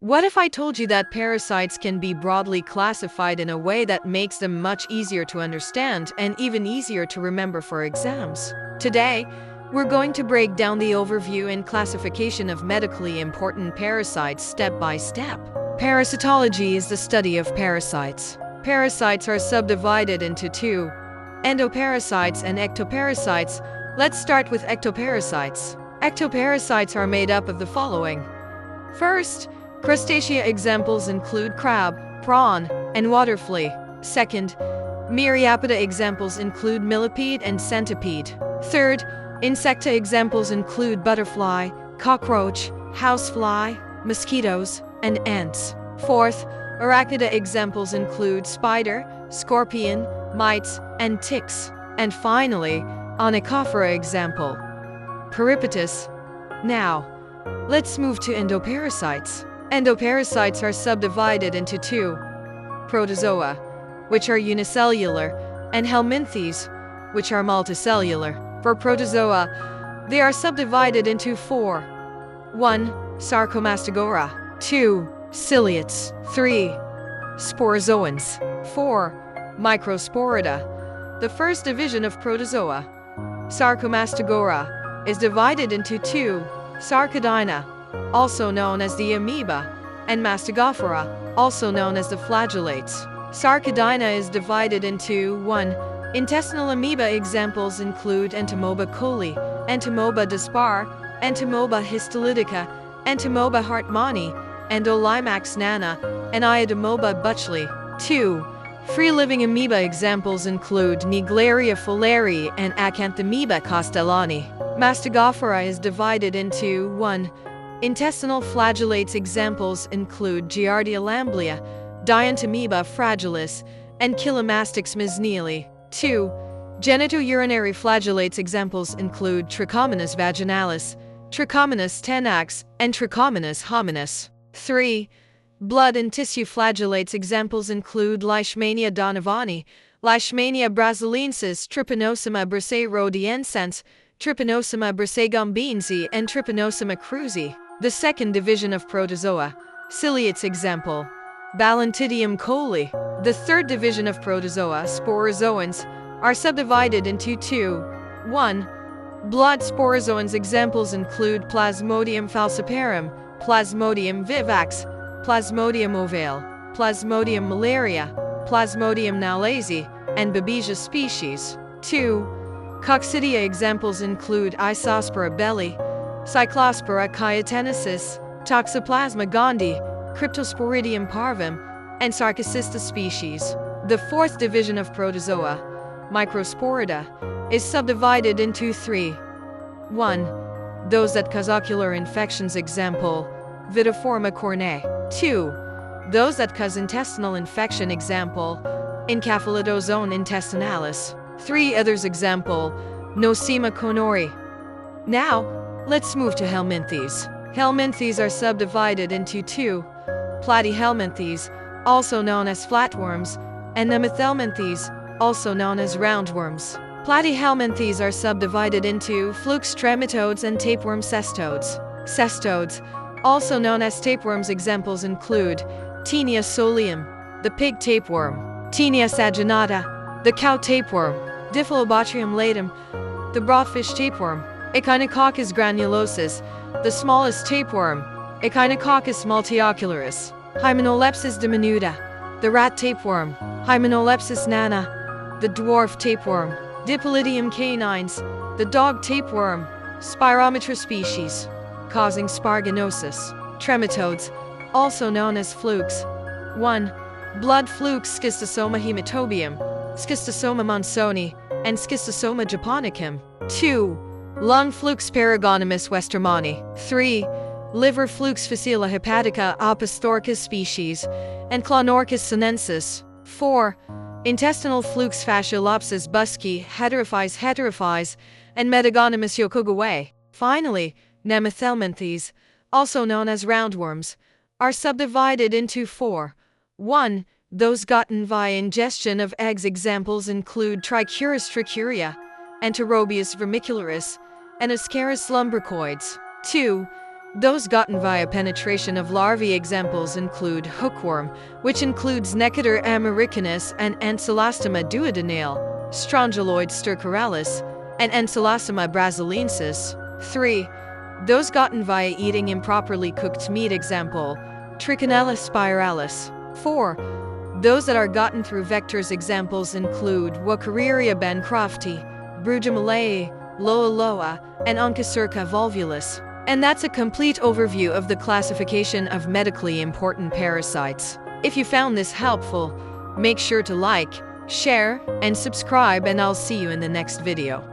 What if I told you that parasites can be broadly classified in a way that makes them much easier to understand and even easier to remember for exams? Today, we're going to break down the overview and classification of medically important parasites step by step. Parasitology is the study of parasites. Parasites are subdivided into two: endoparasites and ectoparasites. Let's start with ectoparasites. Ectoparasites are made up of the following. First, crustacea. Examples include crab, prawn, and water flea. Second, myriapoda. Examples include millipede and centipede. Third, insecta. Examples include butterfly, cockroach, housefly, mosquitoes, and ants. Fourth, arachnida. Examples include spider, scorpion, mites, and ticks. And finally, onychophora. Example, peripatus. Now, let's move to endoparasites. Endoparasites are subdivided into two: protozoa, which are unicellular, and helminthes, which are multicellular. For protozoa, they are subdivided into four: 1. Sarcomastagora, 2. Ciliates, 3. Sporozoans, 4. Microsporida. The first division of protozoa, Sarcomastagora, is divided into two: Sarcodyna, also known as the amoeba, and Mastagophora, also known as the flagellates. Sarcodyna is divided into 1. Intestinal amoeba. Examples include Entomoeba coli, Entomoeba dispar, Entomoeba histolytica, Entomoeba hartmanni, Endolimax nana, and Iodomoeba buchley. 2. Free-living amoeba. Examples include Niglaria fowleri and Acanthamoeba castellani. Mastagophora is divided into 1. Intestinal flagellates. Examples include Giardia lamblia, Dientamoeba fragilis, and Chilomastix mesneili. 2. Genitourinary flagellates. Examples include Trichomonas vaginalis, Trichomonas tenax, and Trichomonas hominis. 3. Blood and tissue flagellates. Examples include Leishmania donovani, Leishmania brasiliensis, Trypanosoma bracero-rhodiensis, Trypanosoma bracegombiense, and Trypanosoma cruzi. The second division of protozoa, ciliates. Example, Balantidium coli. The third division of protozoa, sporozoans, are subdivided into two: 1. Blood sporozoans. Examples include Plasmodium falciparum, Plasmodium vivax, Plasmodium ovale, Plasmodium malaria, Plasmodium knowlesi, and Babesia species. 2. Coccidia. Examples include Isospora belli, Cyclospora cayetensis, Toxoplasma gondii, Cryptosporidium parvum, and Sarcocista species. The fourth division of protozoa, Microsporida, is subdivided into three: 1. Those that cause ocular infections. Example, Vitiforma cornea. 2. Those that cause intestinal infection. Example, Encephalidozoon intestinalis. 3 others. Example, Nosema conori. Now, let's move to helminthes. Helminthes are subdivided into two: Platyhelminths, also known as flatworms, and Nemathelminths, also known as roundworms. Platyhelminths are subdivided into flukes trematodes and tapeworm cestodes. Cestodes, also known as tapeworms. Examples include Taenia solium, the pig tapeworm; Taenia saginata, the cow tapeworm; Diphyllobotrium latum, the broadfish tapeworm; Echinococcus granulosus, the smallest tapeworm; Echinococcus multiocularis; Hymenolepsis diminuta, the rat tapeworm; Hymenolepsis nana, the dwarf tapeworm; Dipylidium canines, the dog tapeworm; Spirometra species, causing sparginosis. Trematodes, also known as flukes. 1. Blood flukes: Schistosoma hematobium, Schistosoma monsoni, and Schistosoma japonicum. 2. Lung flukes: Paragonomus westermanni. 3. Liver flukes: Facilla hepatica, Apastorchis species, and Clonorchis sinensis. 4. Intestinal flukes: Fasciolopsis buski, Heterophyes, and Metagonomus yokogawa. Finally, Nemathelminths, also known as roundworms, are subdivided into four: 1. Those gotten via ingestion of eggs. Examples include Trichuris trichuria, Enterobius vermicularis, and Ascaris lumbricoides. 2. Those gotten via penetration of larvae examples include hookworm, which includes Necator americanus and Ancylostoma duodenale, Strongyloid stercoralis, and Ancylostoma brasiliensis. 3. Those gotten via eating improperly cooked meat example, Trichinella spiralis. 4. Those that are gotten through vectors examples include Wuchereria bancrofti, Brugia malayi, Loa loa, and Onchocerca volvulus. And that's a complete overview of the classification of medically important parasites. If you found this helpful, make sure to like, share, and subscribe, and I'll see you in the next video.